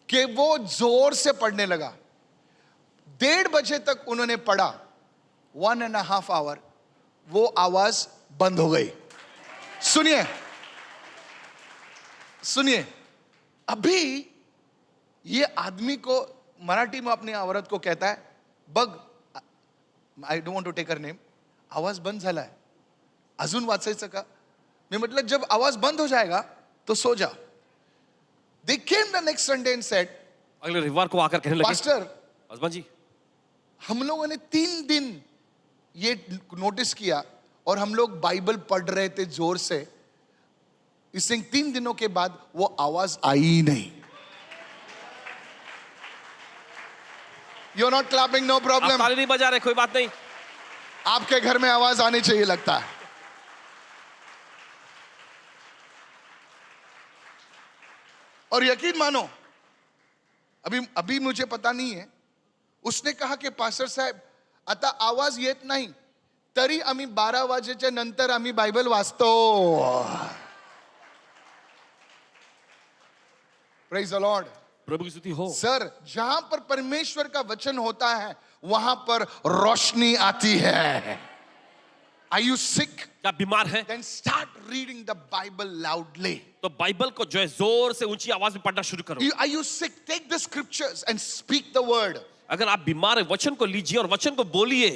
कि वो जोर से पढ़ने लगा। 1:30 बजे तक उन्होंने पढ़ा, 1.5 आवर, वो आवाज बंद हो गई। सुनिए, अभी ये आदमी को मराठी में अपनी औरत को कहता है, बग, I don't want to take her name, आवाज बंद झालाय, अजून वाचायचं का? मैं मतलब जब आवाज बंद हो जाएगा तो सो जाओ। They came the next Sunday and said, अगले रविवार को आकर कहने लगे, पास्टर, हसबैंड जी, हम लोगों ने 3 दिन ये नोटिस किया और हम लोग बाइबल पढ़ रहे थे जोर से, इस 3 दिनों के बाद वो आवाज आई ही नहीं। You're not clapping, no आप problem. ताली नहीं बजा रहे, कोई बात नहीं। आपके घर में आवाज आनी चाहिए लगता है। और यकीन मानो, अभी मुझे पता नहीं है, उसने कहा कि पास्टर साहेब, आता आवाज येत नाही तरी आम्ही 12 वाजेच्या नंतर आम्ही बायबल वाचतो। Praise the Lord. प्रभु की स्तुति हो। सर, जहां पर परमेश्वर का वचन होता है वहां पर रोशनी आती है। Are you sick? क्या बीमार है? Then start reading the Bible loudly. तो बाइबल को जो है जोर से ऊंची आवाज में पढ़ना शुरू करो। Are you sick? Take the scriptures and speak the word. अगर आप बीमार है, वचन को लीजिए और वचन को बोलिए।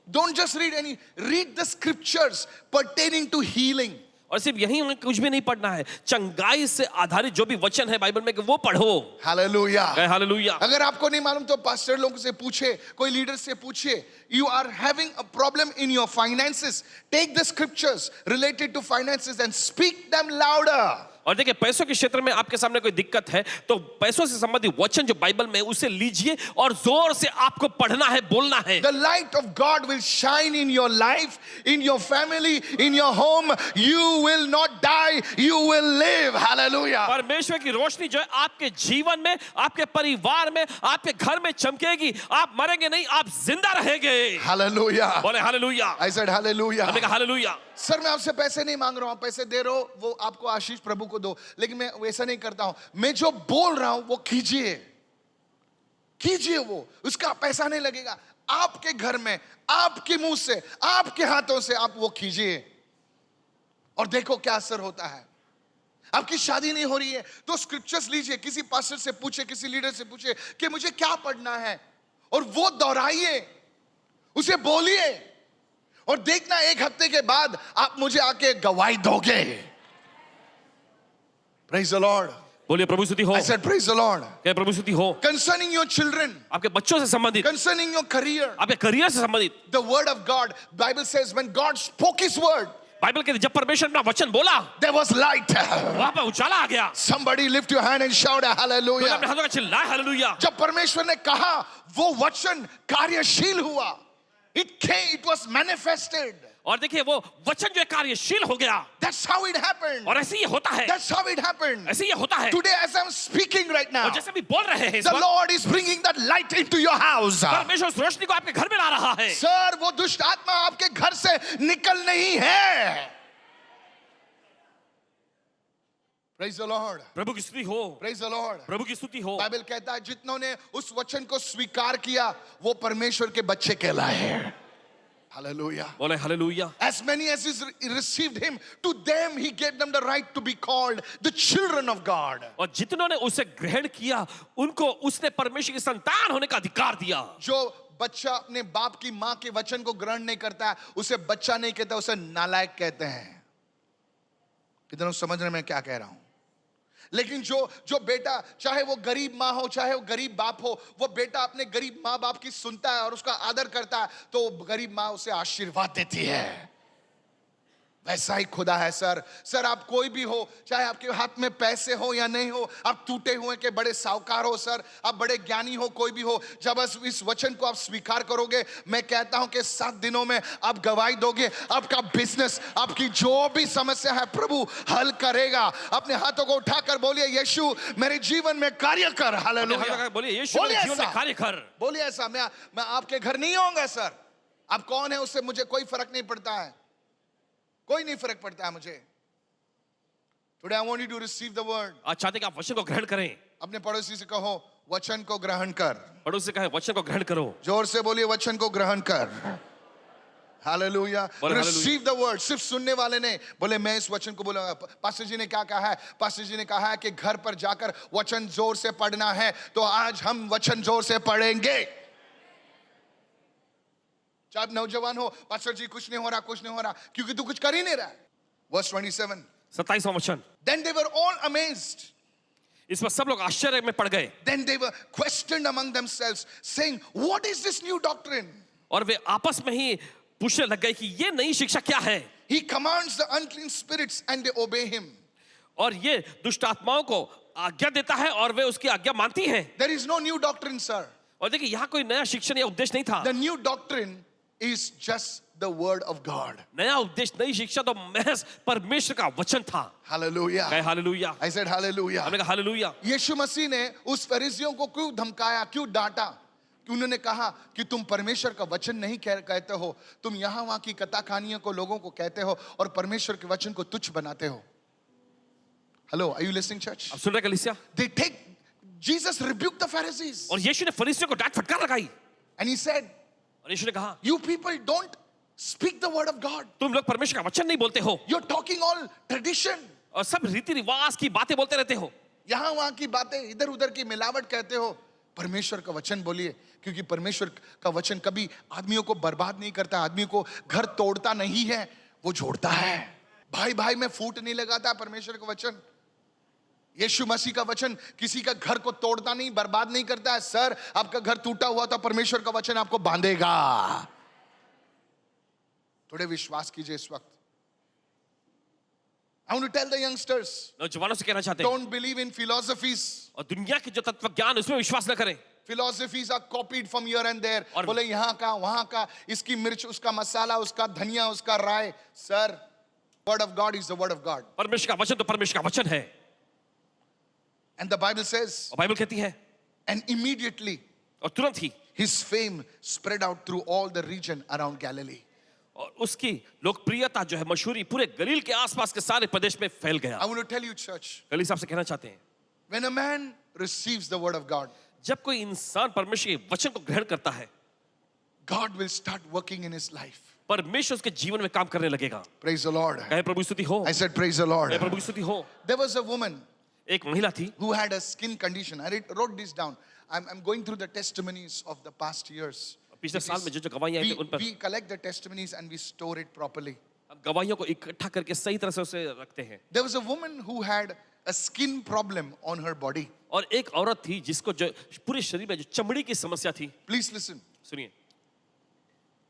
Don't just read the scriptures pertaining to healing. और सिर्फ यही उन्हें कुछ भी नहीं पढ़ना है, चंगाई से आधारित जो भी वचन है बाइबल में, वो पढ़ो। Hallelujah, hallelujah. अगर आपको नहीं मालूम तो पास्टर लोगों से पूछे, कोई लीडर से पूछे, you are having a problem in your finances, take the scriptures related to finances and speak them louder. और देखिए, पैसों के क्षेत्र में आपके सामने कोई दिक्कत है तो पैसों से संबंधित वचन जो बाइबल में, उसे लीजिए और जोर से आपको पढ़ना है, बोलना है। The light of God will shine in your life, in your family, in your home. You will not die, you will live. Hallelujah. परमेश्वर की रोशनी जो है आपके जीवन में, आपके परिवार में, आपके घर में चमकेगी। आप मरेंगे नहीं, आप जिंदा रहेंगे। Hallelujah. बोले हालेलुया। I said hallelujah. हमने कहा हालेलुया। सर, मैं आपसे पैसे नहीं मांग रहा हूं, पैसे दे रहे हो वो आपको आशीष प्रभु को दो, लेकिन मैं वैसा नहीं करता हूं। मैं जो बोल रहा हूं वो कीजिए, वो उसका पैसा नहीं लगेगा। आपके घर में, आपके मुंह से, आपके हाथों से आप वो कीजिए और देखो क्या असर होता है। आपकी शादी नहीं हो रही है तो स्क्रिप्चर्स लीजिए, किसी पास्टर से पूछे, किसी लीडर से पूछे कि मुझे क्या पढ़ना है, और वो दोहराइए, उसे बोलिए, और देखना 1 हफ्ते के बाद आप मुझे आके गवाही दोगे। Praise the Lord. बोलिए प्रभु स्तुति हो। I said praise the Lord. क्या प्रभु स्तुति हो। Concerning your children, आपके बच्चों से संबंधित, concerning your career, आपके करियर से संबंधित, the word of God, Bible says when God spoke his word, Bible के जब परमेश्वर अपना वचन बोला, there was light. वहां पर उजाला आ गया। Somebody lift your hand and shout a तो hallelujah. अपने हाथों का चिल्लाए हालेलुया। जब परमेश्वर ने कहा, वो वचन कार्यशील हुआ, it was manifested. और देखिए, वो वचन जो है कार्यशील हो गया। That's how it happened. और ऐसे ही होता है, That's how it happened. ऐसे ही होता है। Today as I'm speaking right now, और जैसे भी बोल रहे हैं इस the वक्त, Lord is bringing that light into your house. परमेश्वर उस रोशनी को आपके घर में ला रहा है। सर, वो दुष्ट आत्मा आपके घर से निकल नहीं है। Praise the Lord. प्रभु की स्तुति हो, Praise the Lord. प्रभु की स्तुति हो। बाइबल कहता है जितनों ने उस वचन को स्वीकार किया वो परमेश्वर के बच्चे कहलाए हैं। Hallelujah. बोले hallelujah. As many as is received him, to them he gave them the right to be called the children of God. और जितनों ने उसे ग्रहण किया उनको उसने परमेश्वर की संतान होने का अधिकार दिया। जो बच्चा अपने बाप की माँ के वचन को ग्रहण नहीं करता है उसे बच्चा नहीं कहता, उसे नालायक कहते हैं। कितनों समझ रहे हैं मैं क्या कह रहा हूं? लेकिन जो बेटा, चाहे वो गरीब माँ हो चाहे वो गरीब बाप हो, वो बेटा अपने गरीब माँ बाप की सुनता है और उसका आदर करता है तो गरीब माँ उसे आशीर्वाद देती है। वैसा ही खुदा है। सर आप कोई भी हो, चाहे आपके हाथ में पैसे हो या नहीं हो, आप टूटे हुए के बड़े साहूकार हो, सर आप बड़े ज्ञानी हो, कोई भी हो, जब इस वचन को आप स्वीकार करोगे, मैं कहता हूं कि 7 दिनों में आप गवाही दोगे। आपका बिजनेस, आपकी जो भी समस्या है प्रभु हल करेगा। अपने हाथों को उठाकर बोलिए यीशु मेरे जीवन में कार्य कर। हालेलुया। बोलिए यीशु मेरे जीवन में कार्य कर। बोलिए ऐसा, मैं आपके घर नहीं आऊंगा सर, आप कौन है उससे मुझे कोई फर्क नहीं पड़ता है, कोई नहीं फर्क पड़ता है मुझे। Today I want you to receive the word. आज चाहते कि आप वचन को ग्रहण करें। अपने पड़ोसी से कहो वचन को ग्रहण कर। पड़ोसी से कहे वचन को ग्रहण करो। जोर से बोलिए वचन को ग्रहण कर। हालेलुया। Receive the word। सिर्फ सुनने वाले नहीं, बोले मैं इस वचन को बोलूंगा। पास्टर जी ने क्या कहा है? पास्टर जी ने कहा है कि घर पर जाकर वचन जोर से पढ़ना है, तो आज हम वचन जोर से पढ़ेंगे। चाहे आप नौजवान हो, पास्टर जी कुछ नहीं हो रहा, क्योंकि तू कुछ कर ही नहीं रहा। Verse 27। 27वां वचन। Then they were all amazed. इस पर सब लोग आश्चर्य में पड़ गए। Then they were questioned among themselves, saying, "What is this new doctrine?" और वे आपस में ही पूछने लग गए कि ये नई शिक्षा क्या है। He commands the unclean spirits and they obey him. और ये दुष्ट आत्माओं को आज्ञा देता है और वे उसकी आज्ञा मानती हैं। There is no new doctrine, sir. और देखिए यहाँ कोई नया शिक्षण या उपदेश नहीं था। The new doctrine is just the word of God. नया उपदेश, नई शिक्षा तो महज परमेश्वर का वचन था। Hallelujah. कहे हालेलुया। I said hallelujah. हमने कहा हालेलुया। यीशु मसीह ने उस फरीसियों को क्यों धमकाया, क्यों डांटा? कि उन्होंने कहा कि तुम परमेश्वर का वचन नहीं कहते हो, तुम यहाँ वहाँ की कथा कहानियों को लोगों को कहते हो और परमेश्वर के वचन को तुच्छ बनाते हो। Hello, are you listening, church? अब सुन रहे कलीसिया? Jesus rebuked the Pharisees. और यीशु ने फरीसियों को डांट फटकार लगाई। And he said, और यीशु ने कहा, you people don't speak the word of God. तुम लोग परमेश्वर का वचन नहीं बोलते हो You're talking all tradition. और सब रीति रिवाज की बातें बोलते रहते हो। यहाँ वहाँ की बातें, इधर उधर की मिलावट कहते हो। परमेश्वर का वचन बोलिए, क्योंकि परमेश्वर का वचन कभी आदमियों को बर्बाद नहीं करता, आदमी को घर तोड़ता नहीं है, वो जोड़ता है। भाई भाई में फूट नहीं लगाता परमेश्वर का वचन। यीशु मसीह का वचन किसी का घर को तोड़ता नहीं, बर्बाद नहीं करता है। सर आपका घर टूटा हुआ था, परमेश्वर का वचन आपको बांधेगा। थोड़े विश्वास कीजिए इस वक्त। I want to tell the youngsters, नौजवानों से कहना चाहते हैं, don't believe in philosophies. और दुनिया के जो तत्व ज्ञान उसमें विश्वास न करें। Philosophies are copied from here and there. और बोले यहाँ का वहाँ का, इसकी मिर्च, उसका मसाला, उसका धनिया, उसका राय। Sir word of God is the word of God. परमेश्वर का वचन तो परमेश्वर का वचन है। And the Bible says, और बाइबल कहती है, and immediately और तुरंत ही his fame spread out through all the region around Galilee. और उसकी लोकप्रियता जो है, मशहूरी पूरे गलील के आसपास के सारे प्रदेश में फैल गया। I want to tell you, church, गलील साहब से कहना चाहते हैं, when a man receives the word of God, जब कोई इंसान परमेश्वर के वचन को ग्रहण करता है, God will start working in his life. परमेश्वर उसके जीवन में काम करने लगेगा। Praise the Lord. कहे प्रभु की स्तुति हो। I said, praise the Lord. कहे प्रभु की स्तुति हो। There was a woman एक महिला थी who had a skin condition. I wrote this down. I'm going through the testimonies of the past years. पिछले साल में जो गवाहियां आई थी उन पर We collect the testimonies and we store it properly. हम गवाहियों को इकट्ठा करके सही तरह से उसे रखते हैं। There was a woman who had a skin problem on her body. और एक औरत थी जिसको जो पूरे शरीर में जो चमड़ी की समस्या थी। Please listen. सुनिए,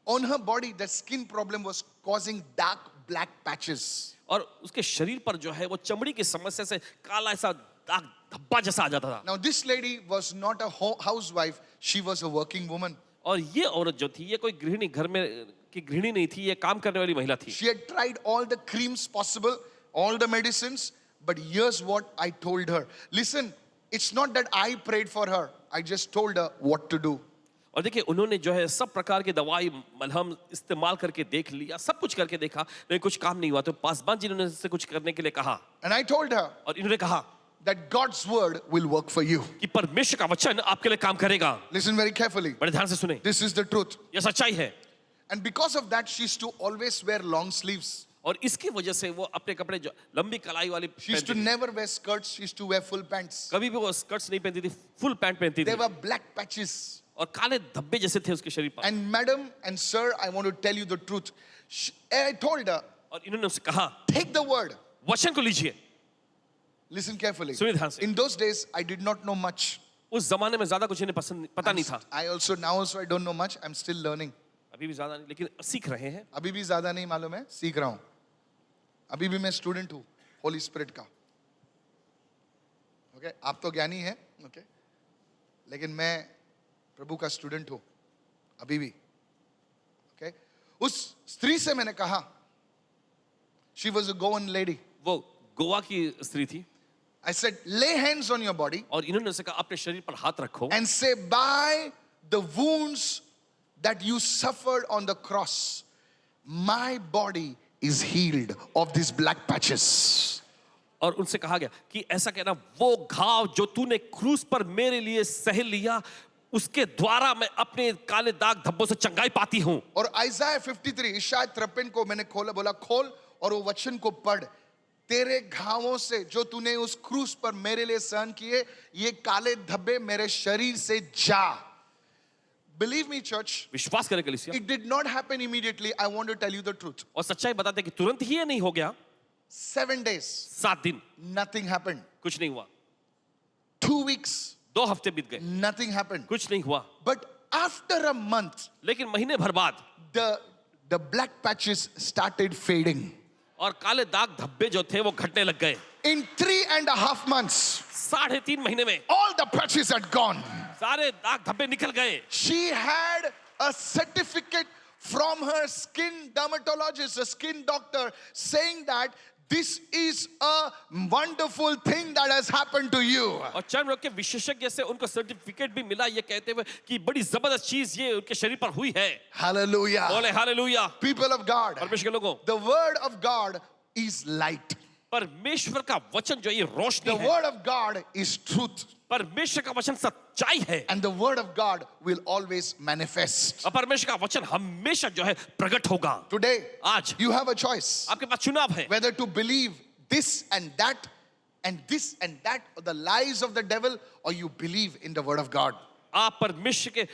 On her body, that skin problem was causing dark black patches. और उसके शरीर पर जो है वो चमड़ी की समस्या से काला ऐसा दाग धब्बा जैसा आ जाता था। Now this lady was not a housewife, she was a working woman. और ये औरत जो थी, ये कोई गृहिणी, घर में की गृहिणी नहीं थी, ये काम करने वाली महिला थी। She had tried all the creams possible, all the medicines, but here's what I told her. Listen, it's not that I prayed for her, I just told her what to do. और देखिए उन्होंने जो है सब प्रकार की दवाई मलहम इस्तेमाल करके देख लिया, सब कुछ करके देखा, लेकिन कुछ काम नहीं हुआ। तो पासवान जी ने उनसे कुछ करने के लिए कहा And I told her और इन्होंने कहा that God's word will work for you. कि परमेश्वर का वचन आपके लिए काम करेगा। Listen very carefully. बड़े ध्यान से सुने, This is the truth. ये सच्चाई है। And because of that, she used to always wear long sleeves. और इसकी वजह से वो अपने कपड़े जो लंबी कलाई वाली She used to पहनती थी। never wear skirts. She used to wear full pants. कभी भी वो स्कर्ट्स नहीं पहनती थी, फुल पैंट पहनती There थी were black patches. और काले धब्बे जैसे थे उसके शरीर पर। And madam and sir, I want to tell you the truth. I told her, और इन्होंने उससे कहा take the word. वचन को लीजिए। Listen carefully. सुनिए ध्यान से। In those days, I did not know much. उस जमाने में ज्यादा कुछ इन्हें पसंद पता नहीं था। I also now also I don't know much. I'm still learning. अभी भी ज्यादा नहीं, लेकिन सीख रहे हैं। अभी भी ज्यादा नहीं मालूम है, सीख रहा हूं। अभी भी मैं स्टूडेंट हूं होली स्पिरिट का। ओके, आप तो ज्ञानी हैं, ओके, लेकिन मैं प्रभु का स्टूडेंट हूं अभी भी। ओके, उस स्त्री से मैंने कहा, she was a Goan lady. वो गोवा की स्त्री थी I said, lay hands on your body और इन्होंने उसे कहा अपने शरीर पर हाथ रखो and say, by the wounds that you suffered on the cross, my body is healed of these black patches. और उनसे कहा गया कि ऐसा कहना, वो घाव जो तूने क्रूस पर मेरे लिए सह लिया, उसके द्वारा मैं अपने काले दाग धब्बों से चंगाई पाती हूं। और Isaiah 53 इशाया 53 को मैंने खोला, बोला खोल और वो वचन को पढ़। तेरे घावों से जो तूने उस क्रूस पर मेरे लिए सहन किए, ये काले धब्बे मेरे शरीर से जा। Believe me, church, विश्वास करें कलीसिया, it did not happen immediately. I want to tell you the truth. और सच्चाई बताते कि तुरंत ही ये नहीं हो गया। 7 days, 7 दिन nothing happened. कुछ नहीं हुआ, 2 weeks, 2 हफ्ते बीत गए, nothing happened. कुछ नहीं हुआ। But after a month, लेकिन महीने भर बाद the black patches started fading. और काले दाग धब्बे जो थे वो घटने लग गए। In 3.5 months, 3.5 महीने में all the patches had gone. सारे दाग धब्बे निकल गए। She had a certificate from her skin dermatologist, a skin doctor, saying that this is a wonderful thing that has happened to you. और चर्म रोग के विशेषज्ञ से उनको सर्टिफिकेट भी मिला, ये कहते हुए कि बड़ी जबरदस्त चीज ये उनके शरीर पर हुई है। Hallelujah. बोले हालेलुया। People of God, परमेश्वर के लोगों, the word of God is light. परमेश्वर का वचन जो ये रोशनी The है, word of God is truth. परमेश्वर का वचन सच्चाई है And the word of God will always manifest. और परमेश्वर का वचन हमेशा जो है प्रकट होगा। Today, आज you have a choice आपके पास चुनाव है, whether to believe this and that and this and that, or the lies of the devil, or you believe in the word of God. आप परमेश्वर के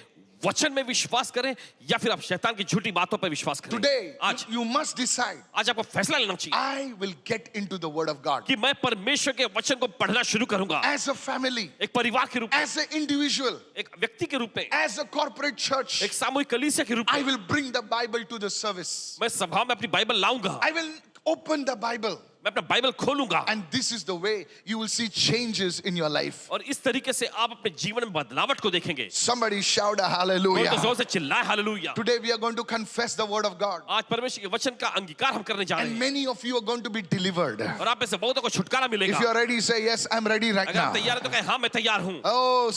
वचन में विश्वास करें या फिर आप शैतान की झूठी बातों पर विश्वास करें। Today, आज you must decide, आज आपको फैसला लेना चाहिए I will get into the word of God. कि मैं परमेश्वर के वचन को पढ़ना शुरू करूंगा। As a family, एक परिवार के रूप में, as an individual, एक व्यक्ति के रूप में, as a corporate church, एक सामूहिक कलीसिया के रूप I में will bring the Bible to the service. मैं सभा में अपनी बाइबल लाऊंगा, I will open the Bible. मैं अपना बाइबल खोलूंगा And this is the way you will see changes in your life. और इस तरीके से आप अपने जीवन में बदलावट को देखेंगे। Somebody shout a कोई तो hallelujah. जोर से चिल्लाए hallelujah. Today we are going to confess the word of God. आज परमेश्वर के वचन का अंगीकार हम करने जा रहे And हैं many of you are going to be delivered. और आप में से बहुतों को छुटकारा If मिलेगा। you are ready, say yes, I'm ready right अगर आप now. तैयार हैं तो कहें हाँ मैं तैयार हूँ। Oh,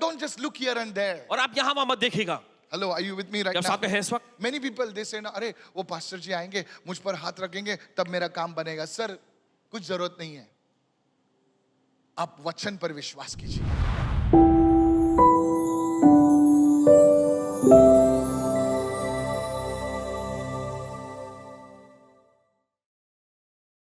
don't just look here and there. और आप यहाँ वहाँ मत देखिएगा। Hello, are you with me right जब now? साथ में हैं इस वक्त, Many people they say ना, अरे वो पास्टर जी आएंगे, मुझ पर हाथ रखेंगे, तब मेरा काम बनेगा। सर, कुछ जरूरत नहीं है। आप वचन पर विश्वास कीजिए।